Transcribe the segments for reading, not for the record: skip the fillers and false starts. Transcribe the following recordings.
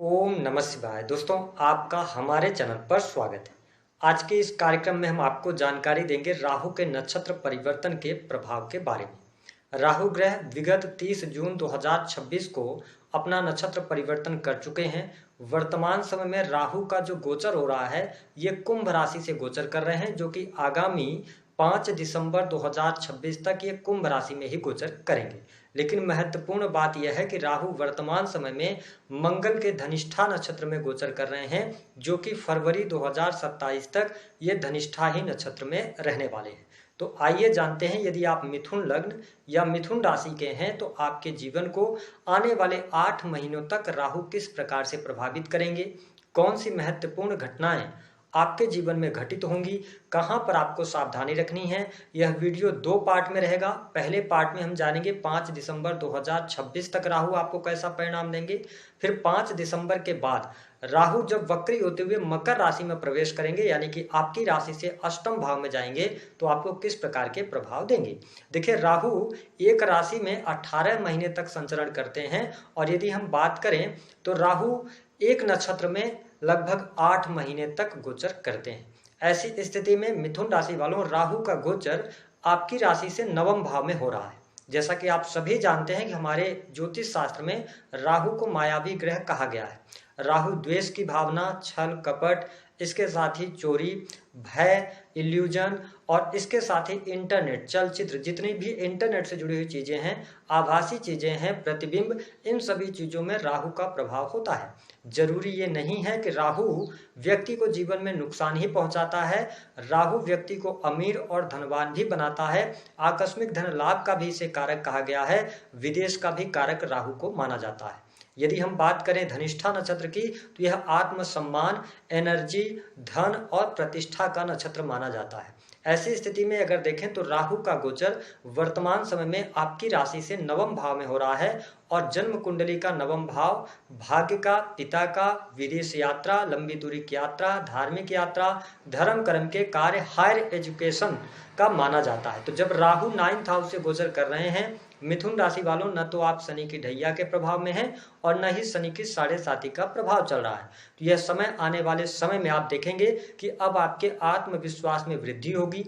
ओम नमः शिवाय। दोस्तों, आपका हमारे चैनल पर स्वागत है। आज के इस कार्यक्रम में हम आपको जानकारी देंगे राहु के नक्षत्र परिवर्तन के प्रभाव के बारे में। राहु ग्रह विगत 30 जून 2026 को अपना नक्षत्र परिवर्तन कर चुके हैं। वर्तमान समय में राहु का जो गोचर हो रहा है ये कुंभ राशि से गोचर कर रहे हैं, जो कि आगामी 5 दिसंबर 2026 तक ये कुंभ राशि में ही गोचर करेंगे। लेकिन महत्वपूर्ण बात यह है कि राहु वर्तमान समय में मंगल के धनिष्ठा नक्षत्र में गोचर कर रहे हैं, जो कि फरवरी 2027 तक ये धनिष्ठा ही नक्षत्र में रहने वाले हैं। तो आइए जानते हैं, यदि आप मिथुन लग्न या मिथुन राशि के हैं तो आपके जीवन को आने वाले 8 महीनों तक राहु किस प्रकार से प्रभावित करेंगे, कौन सी महत्वपूर्ण घटनाएं आपके जीवन में घटित होंगी, कहां पर आपको सावधानी रखनी है। यह वीडियो 2 पार्ट में रहेगा। पहले पार्ट में हम जानेंगे 5 दिसंबर 2026 तक राहु आपको कैसा परिणाम देंगे। फिर 5 दिसंबर के बाद राहु जब वक्री होते हुए मकर राशि में प्रवेश करेंगे, यानी कि आपकी राशि से अष्टम भाव में जाएंगे, तो आपको किस प्रकार के प्रभाव देंगे। देखिए, राहु एक राशि में 18 महीने तक संचरण करते हैं, और यदि हम बात करें तो राहु एक नक्षत्र में लगभग 8 महीने तक गोचर करते हैं। ऐसी स्थिति में मिथुन राशि वालों, राहु का गोचर आपकी राशि से नवम भाव में हो रहा है। जैसा कि आप सभी जानते हैं कि हमारे ज्योतिष शास्त्र में राहु को मायावी ग्रह कहा गया है। राहु द्वेष की भावना, छल कपट, इसके साथ ही चोरी, भय, इल्यूजन, और इसके साथ ही इंटरनेट, चलचित्र, जितनी भी इंटरनेट से जुड़ी हुई चीजें हैं, आभासी चीजें हैं, प्रतिबिंब, इन सभी चीजों में राहु का प्रभाव होता है। जरूरी ये नहीं है कि राहु व्यक्ति को जीवन में नुकसान ही पहुंचाता है। राहु व्यक्ति को अमीर और धनवान भी बनाता है। आकस्मिक धन लाभ का भी इसे कारक कहा गया है। विदेश का भी कारक राहु को माना जाता है। यदि हम बात करें धनिष्ठा नक्षत्र की, तो यह आत्मसम्मान, एनर्जी, धन और प्रतिष्ठा का नक्षत्र माना जाता है। ऐसी स्थिति में अगर देखें तो राहु का गोचर वर्तमान समय में आपकी राशि से नवम भाव में हो रहा है, और जन्म कुंडली का नवम भाव भाग्य का, पिता का, विदेश यात्रा, लंबी दूरी की यात्रा, धार्मिक यात्रा, धर्म कर्म के कार्य, हायर एजुकेशन का माना जाता है। तो जब राहु 9th हाउस से गोचर कर रहे हैं, मिथुन राशि वालों, न तो आप शनि की ढैया के प्रभाव में हैं और न ही शनि की 7.5 का प्रभाव चल रहा है। तो यह समय, आने वाले समय में आप देखेंगे कि अब आपके आत्मविश्वास में वृद्धि होगी।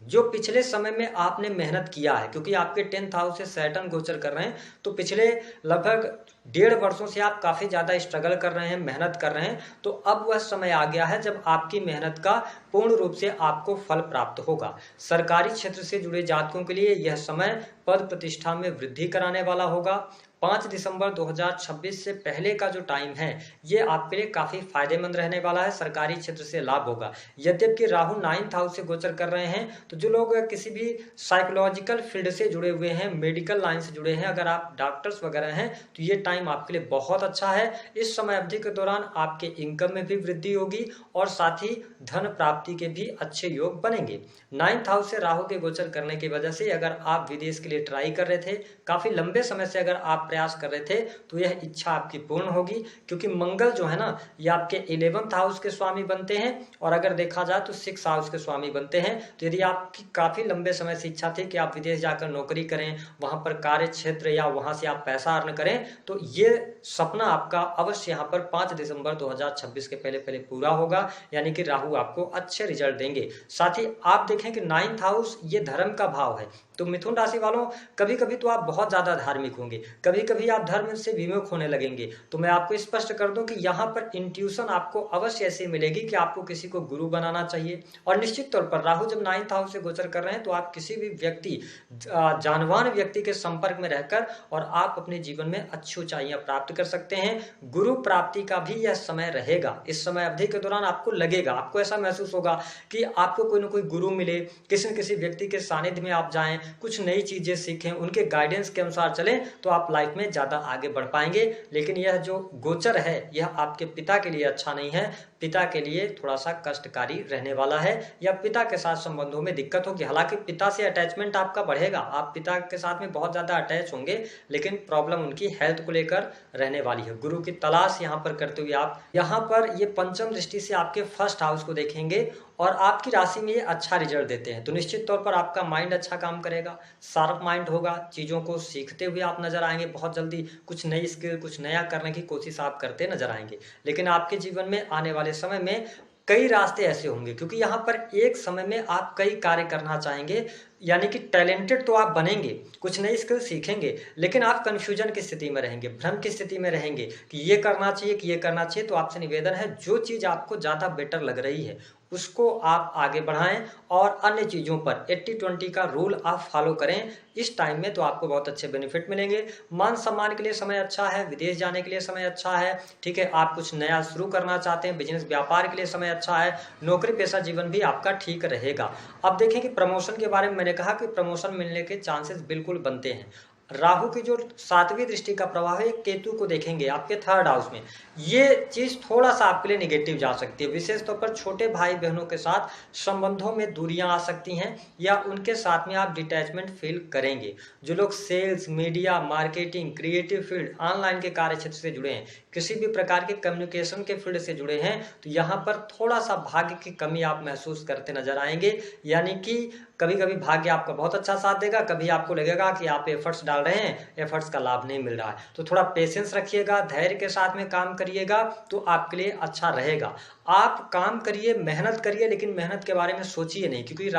जो पिछले समय में आपने मेहनत किया है, क्योंकि आपके 10th हाउस से सैटर्न गोचर कर रहे हैं, तो पिछले लगभग 1.5 वर्षों से आप काफी ज्यादा स्ट्रगल कर रहे हैं, मेहनत कर रहे हैं। तो अब वह समय आ गया है जब आपकी मेहनत का पूर्ण रूप से आपको फल प्राप्त होगा। सरकारी क्षेत्र से जुड़े जातकों के लिए यह समय पद प्रतिष्ठा में वृद्धि कराने वाला होगा। 5 दिसंबर 2026 से पहले का जो टाइम है, ये आपके लिए काफी फायदेमंद रहने वाला है। सरकारी क्षेत्र से लाभ होगा। यद्यपि राहु 9th हाउस से गोचर कर रहे हैं, तो जो लोग किसी भी साइकोलॉजिकल फील्ड से जुड़े हुए हैं, मेडिकल लाइन से जुड़े हैं, अगर आप डॉक्टर्स वगैरह हैं, तो ये टाइम आपके लिए बहुत अच्छा है। इस समय अवधि के दौरान आपके इनकम में भी वृद्धि होगी, और साथ ही धन प्राप्ति के भी अच्छे योग बनेंगे। 9th हाउस से राहु के गोचर करने की वजह से अगर आप विदेश के लिए ट्राई कर रहे थे, काफी लंबे समय से अगर आप प्रयास कर रहे थे, तो यह इच्छा आपकी पूर्ण होगी। क्योंकि मंगल जो है ना, ये आपके 11th हाउस के स्वामी बनते हैं, और अगर देखा जाए तो 6th हाउस के स्वामी बनते हैं। तो यदि आपकी काफी लंबे समय से इच्छा थी कि आप विदेश जाकर नौकरी करें, वहां पर कार्य क्षेत्र या वहां से आप पैसा अर्न करें, तो ये सपना आपका अवश्य यहाँ पर 5 दिसंबर 2026 के पहले पहले पूरा होगा। यानी कि राहु आपको अच्छे रिजल्ट देंगे। साथ ही आप देखें कि 9th हाउस ये धर्म का भाव है। तो मिथुन राशि वालों, कभी कभी तो आप बहुत ज्यादा धार्मिक होंगे, कभी कभी आप धर्म से विमुख होने लगेंगे। तो मैं आपको स्पष्ट कर दूं कि यहाँ पर इंट्यूशन आपको अवश्य ऐसी मिलेगी कि आपको किसी को गुरु बनाना चाहिए। और निश्चित तौर पर राहु जब 9th हाउस से गोचर कर रहे हैं, तो आप किसी भी व्यक्ति, जानवान व्यक्ति के संपर्क में रहकर और आप अपने जीवन में अच्छी ऊंचाइयां प्राप्त कर सकते हैं। गुरु प्राप्ति का भी यह समय रहेगा। इस समय अवधि के दौरान आपको लगेगा, आपको ऐसा महसूस होगा कि आपको कोई ना कोई गुरु मिले, किसी न किसी व्यक्ति के सानिध्य में आप जाएं, कुछ नई चीजें सीखें, उनके गाइडेंस के अनुसार चलें, तो आप लाइफ में ज्यादा आगे बढ़ पाएंगे। लेकिन यह जो गोचर है, यह आपके पिता के लिए अच्छा नहीं है। पिता के लिए थोड़ा सा कष्टकारी रहने वाला है, या पिता के साथ संबंधों में दिक्कत होगी। हालांकि पिता से अटैचमेंट आपका बढ़ेगा, आप पिता के साथ में बहुत ज़्यादा अटैच होंगे, लेकिन प्रॉब्लम उनकी हेल्थ को लेकर रहने वाली है। गुरु की तलाश यहाँ पर करते हुए आप यहाँ पर ये पंचम दृष्टि से आपके फर्स्ट हाउस को देखेंगे और आपकी राशि में ये अच्छा रिजल्ट देते हैं, तो निश्चित तौर पर आपका माइंड अच्छा काम करेगा, शार्प माइंड होगा, चीज़ों को सीखते हुए आप नजर आएंगे। बहुत जल्दी कुछ नई स्किल, कुछ नया करने की कोशिश आप करते नजर आएंगे। लेकिन आपके जीवन में आने वाले समय में कई रास्ते ऐसे होंगे, क्योंकि यहाँ पर एक समय में आप कई कार्य करना चाहेंगे, यानी कि टैलेंटेड तो आप बनेंगे, कुछ नई स्किल सीखेंगे, लेकिन आप कंफ्यूजन की स्थिति में रहेंगे, भ्रम की स्थिति में रहेंगे कि ये करना चाहिए कि ये करना चाहिए। तो आपसे निवेदन है, जो चीज़ आपको ज़्यादा बेटर लग रही है उसको आप आगे बढ़ाएं और अन्य चीज़ों पर 80-20 का रूल आप फॉलो करें इस टाइम में, तो आपको बहुत अच्छे बेनिफिट मिलेंगे। मान सम्मान के लिए समय अच्छा है, विदेश जाने के लिए समय अच्छा है, ठीक है, आप कुछ नया शुरू करना चाहते हैं, बिजनेस व्यापार के लिए समय अच्छा है, नौकरी पेशा जीवन भी आपका ठीक रहेगा। अब देखें कि प्रमोशन के बारे में मैंने कहा कि प्रमोशन मिलने के चांसेस बिल्कुल बनते हैं। राहु की जो 7वीं दृष्टि का प्रभाव है, केतु को देखेंगे आपके 3rd हाउस में, ये चीज थोड़ा सा आपके लिए निगेटिव जा सकती है। विशेष तौर पर छोटे भाई बहनों के साथ संबंधों में दूरियां आ सकती हैं, या उनके साथ में आप डिटैचमेंट फील करेंगे। जो लोग sales, media, marketing, creative field, online के कार्य क्षेत्र से जुड़े हैं, किसी भी प्रकार के कम्युनिकेशन के फील्ड से जुड़े हैं, तो यहाँ पर थोड़ा सा भाग्य की कमी आप महसूस करते नजर आएंगे। यानी कि कभी कभी भाग्य आपका बहुत अच्छा साथ देगा, कभी आपको लगेगा कि आप एफर्ट्स डाल रहे हैं, एफर्ट्स का लाभ नहीं मिल रहा है। तो थोड़ा पेशेंस रखिएगा, धैर्य के साथ में काम करिएगा, तो आपके लिए अच्छा रहेगा। आप काम करिए, मेहनत करिए, लेकिन मेहनत के बारे में सोचिए नहीं, क्योंकि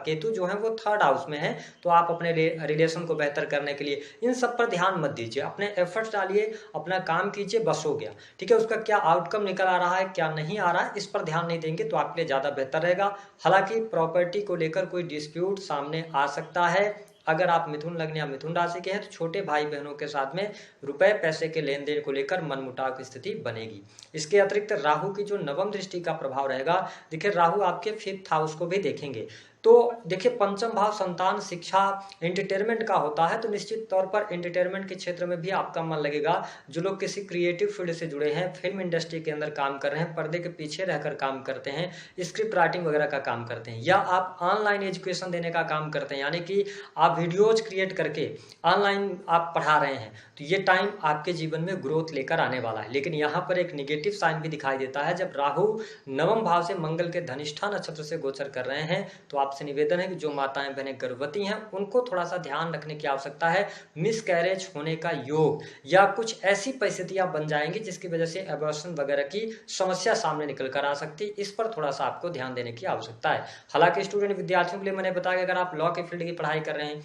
केतु जो है वो 3rd हाउस में है। तो आप अपने रिलेशन को बेहतर करने के लिए इन सब पर ध्यान मत दीजिए, अपने एफर्ट्स डालिए, अपना काम कीजिए, बस हो गया, ठीक है। उसका क्या आउटकम निकल आ रहा है, क्या नहीं आ रहा है, इस पर ध्यान नहीं देंगे तो आपके लिए ज़्यादा बेहतर रहेगा। हालांकि प्रॉपर्टी को लेकर कोई डिस्प्यूट सामने आ सकता है। अगर आप मिथुन लग्न या मिथुन राशि के हैं तो छोटे भाई बहनों के साथ में रुपए पैसे के लेन देन को लेकर मनमुटाव की स्थिति बनेगी। इसके अतिरिक्त राहु की जो 9वीं दृष्टि का प्रभाव रहेगा, देखिए राहु आपके 5th हाउस को भी देखेंगे। तो देखिए पंचम भाव संतान, शिक्षा, एंटरटेनमेंट का होता है, तो निश्चित तौर पर एंटरटेनमेंट के क्षेत्र में भी आपका मन लगेगा। जो लोग किसी क्रिएटिव फील्ड से जुड़े हैं, फिल्म इंडस्ट्री के अंदर काम कर रहे हैं, पर्दे के पीछे रहकर काम करते हैं, स्क्रिप्ट राइटिंग वगैरह का काम करते हैं, या आप ऑनलाइन एजुकेशन देने का काम करते हैं, यानी कि आप वीडियोज क्रिएट करके ऑनलाइन आप पढ़ा रहे हैं, तो ये टाइम आपके जीवन में ग्रोथ लेकर आने वाला है। लेकिन यहाँ पर एक निगेटिव साइन भी दिखाई देता है, जब राहु 9वें भाव से मंगल के धनिष्ठा नक्षत्र से गोचर कर रहे हैं, तो आपसे निवेदन है कि जो माताएं बहनें गर्भवती हैं उनको थोड़ा सा ध्यान रखने की आवश्यकता है। मिसकैरेज होने का योग या कुछ ऐसी परिस्थितियां बन जाएंगी जिसकी वजह से एबॉर्शन वगैरह की समस्या सामने निकल कर आ सकती है, इस पर थोड़ा सा आपको ध्यान देने की आवश्यकता है। हालांकि स्टूडेंट विद्यार्थियों के लिए मैंने बताया कि अगर आप लॉ के फील्ड की पढ़ाई कर रहे हैं,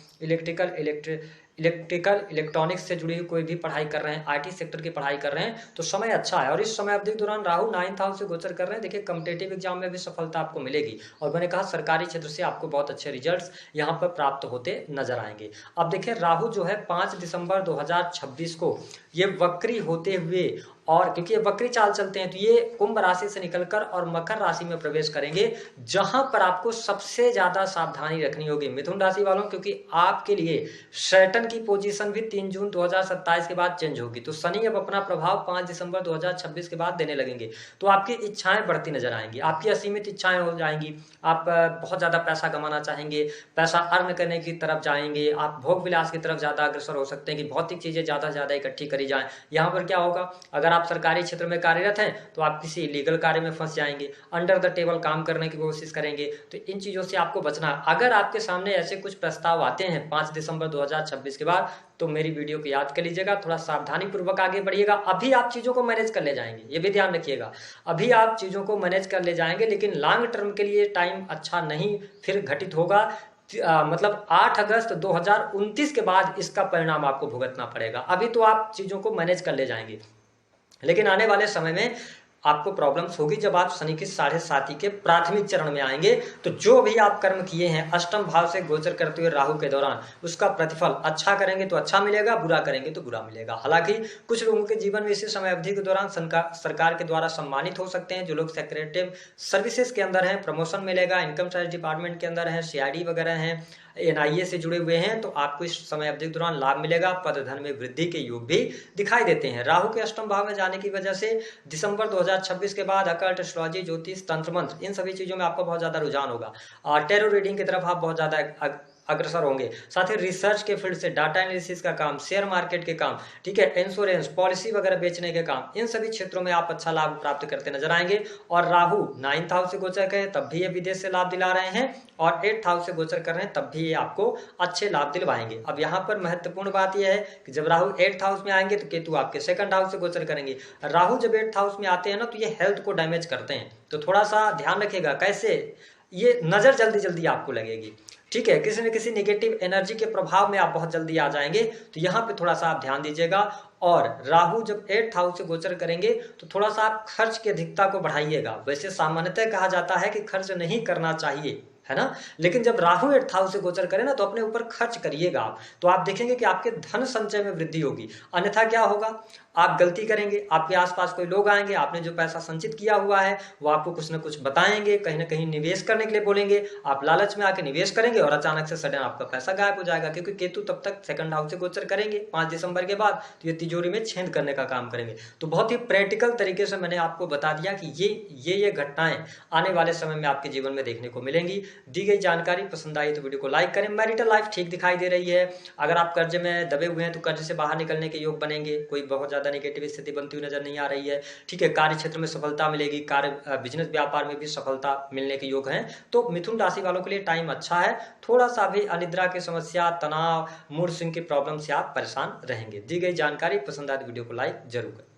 इलेक्ट्रिकल इलेक्ट्रॉनिक्स से जुड़ी हुई कोई भी पढ़ाई कर रहे हैं, आईटी सेक्टर की पढ़ाई कर रहे हैं, तो समय अच्छा है। और इस समय अवधि के दौरान राहु 9th हाउस से गोचर कर रहे हैं, देखिए कॉम्पिटेटिव एग्जाम में भी सफलता आपको मिलेगी, और मैंने कहा सरकारी क्षेत्र से आपको बहुत अच्छे रिजल्ट्स यहाँ पर प्राप्त होते नजर आएंगे। अब देखिए राहु जो है 5 दिसंबर 2026 को ये वक्री होते हुए, और क्योंकि ये वक्री चाल चलते हैं, तो ये कुंभ राशि से निकलकर और मकर राशि में प्रवेश करेंगे, जहां पर आपको सबसे ज्यादा सावधानी रखनी होगी मिथुन राशि वालों, क्योंकि आपके लिए सैटर्न की पोजीशन भी 3 जून 2027 के बाद चेंज होगी। तो शनि अब अपना प्रभाव 5 दिसंबर 2026 के बाद देने लगेंगे, तो आपकी इच्छाएं बढ़ती नजर आएंगी, आपकी असीमित इच्छाएं हो जाएंगी। आप बहुत ज्यादा पैसा कमाना चाहेंगे, पैसा अर्न करने की तरफ जाएंगे, आप भोग विलास की तरफ ज्यादा अग्रसर हो सकते हैं कि भौतिक चीजें ज्यादा से ज्यादा इकट्ठी करी जाएं। यहाँ पर क्या होगा, अगर आप सरकारी क्षेत्र में कार्यरत हैं तो आप किसी इलीगल कार्य में फंस जाएंगे, अंडर द टेबल काम करने की कोशिश करेंगे, तो इन चीजों से आपको बचना है। अगर आपके सामने ऐसे कुछ प्रस्ताव आते हैं 5 दिसंबर 2026 के बाद, तो मेरी वीडियो को याद कर लीजिएगा, थोड़ा सावधानी पूर्वक आगे बढ़िएगा। अभी आप चीजों को मैनेज कर ले जाएंगे, ये भी ध्यान रखिएगा, अभी आप चीजों को मैनेज कर ले जाएंगे, लेकिन लॉन्ग टर्म के लिए टाइम अच्छा नहीं फिर घटित होगा। मतलब 8 अगस्त 2029 के बाद इसका परिणाम आपको भुगतना पड़ेगा। अभी तो आप चीजों को मैनेज कर ले जाएंगे, लेकिन आने वाले समय में आपको प्रॉब्लम्स होगी जब आप शनि की 7.5 के प्राथमिक चरण में आएंगे। तो जो भी आप कर्म किए हैं अष्टम भाव से गोचर करते हुए राहु के दौरान, उसका प्रतिफल अच्छा करेंगे तो अच्छा मिलेगा, बुरा करेंगे तो बुरा मिलेगा। हालांकि कुछ लोगों के जीवन में इसी समय अवधि के दौरान सरकार के द्वारा सम्मानित हो सकते हैं। जो लोग सेक्रेटरी सर्विसेज के अंदर हैं, प्रमोशन मिलेगा, इनकम टैक्स डिपार्टमेंट के अंदर हैं, CID वगैरह हैं, एनआईए से जुड़े हुए हैं तो आपको इस समय अवधि के दौरान लाभ मिलेगा। पद धन में वृद्धि के योग भी दिखाई देते हैं। राहु के अष्टम भाव में जाने की वजह से दिसंबर 2026 के बाद अकल्ट, एस्ट्रोलॉजी, ज्योतिष, तंत्र मंत्र, इन सभी चीजों में आपका बहुत ज्यादा रुझान होगा और टेरो रीडिंग की तरफ आप बहुत ज्यादा अग्रसर होंगे। साथ ही रिसर्च के फील्ड से डाटा एनालिसिस का काम, शेयर मार्केट के काम, ठीक है, इंश्योरेंस पॉलिसी वगैरह बेचने के काम, इन सभी क्षेत्रों में आप अच्छा लाभ प्राप्त करते नजर आएंगे। और राहु 9th हाउस से गोचर करें तब भी ये विदेश से लाभ दिला रहे हैं और 8th हाउस से गोचर कर रहे हैं तब भी ये आपको अच्छे लाभ दिलवाएंगे। अब यहाँ पर महत्वपूर्ण बात यह है कि जब राहु 8th हाउस में आएंगे तो केतु आपके 2nd हाउस से गोचर करेंगे। राहु जब 8th हाउस में आते हैं ना तो ये हेल्थ को डैमेज करते हैं, तो थोड़ा सा ध्यान रखिएगा। कैसे? ये नजर जल्दी जल्दी आपको लगेगी, ठीक है, किसी न किसी नेगेटिव एनर्जी के प्रभाव में आप बहुत जल्दी आ जाएंगे, तो यहाँ पे थोड़ा सा आप ध्यान दीजिएगा। और राहु जब 8th हाउस से गोचर करेंगे तो थोड़ा सा आप खर्च की अधिकता को बढ़ाइएगा। वैसे सामान्यतः कहा जाता है कि खर्च नहीं करना चाहिए, है ना, लेकिन जब राहु 8th हाउस से गोचर करे ना तो अपने ऊपर खर्च करिएगा आप, तो आप देखेंगे कि आपके धन संचय में वृद्धि होगी। अन्यथा क्या होगा, आप गलती करेंगे, आपके आसपास कोई लोग आएंगे, आपने जो पैसा संचित किया हुआ है वो आपको कुछ ना कुछ बताएंगे, कहीं ना कहीं निवेश करने के लिए बोलेंगे, आप लालच में आके निवेश करेंगे और अचानक से सडन आपका पैसा गायब हो जाएगा, क्योंकि केतु तब तक 2nd हाउस से गोचर करेंगे 5 दिसंबर के बाद, तो ये तिजोरी में छेद करने का काम करेंगे। तो बहुत ही प्रैक्टिकल तरीके से मैंने आपको बता दिया कि ये घटनाएं आने वाले समय में आपके जीवन में देखने को मिलेंगी। दी गई जानकारी पसंद आई तो वीडियो को लाइक करें। मैरिटल लाइफ ठीक दिखाई दे रही है। अगर आप कर्ज में दबे हुए हैं तो कर्ज से बाहर निकलने के योग बनेंगे, कोई बहुत ज्यादा नेगेटिव स्थिति बनती हुई नजर नहीं आ रही है, ठीक है। कार्य क्षेत्र में सफलता मिलेगी, कार्य बिजनेस व्यापार में भी सफलता मिलने के योग हैं। तो मिथुन राशि वालों के लिए टाइम अच्छा है। थोड़ा सा भी अनिद्रा की समस्या, तनाव, मूड स्विंग की प्रॉब्लम से आप परेशान रहेंगे। दी गई जानकारी पसंद आए तो वीडियो को लाइक जरूर करें।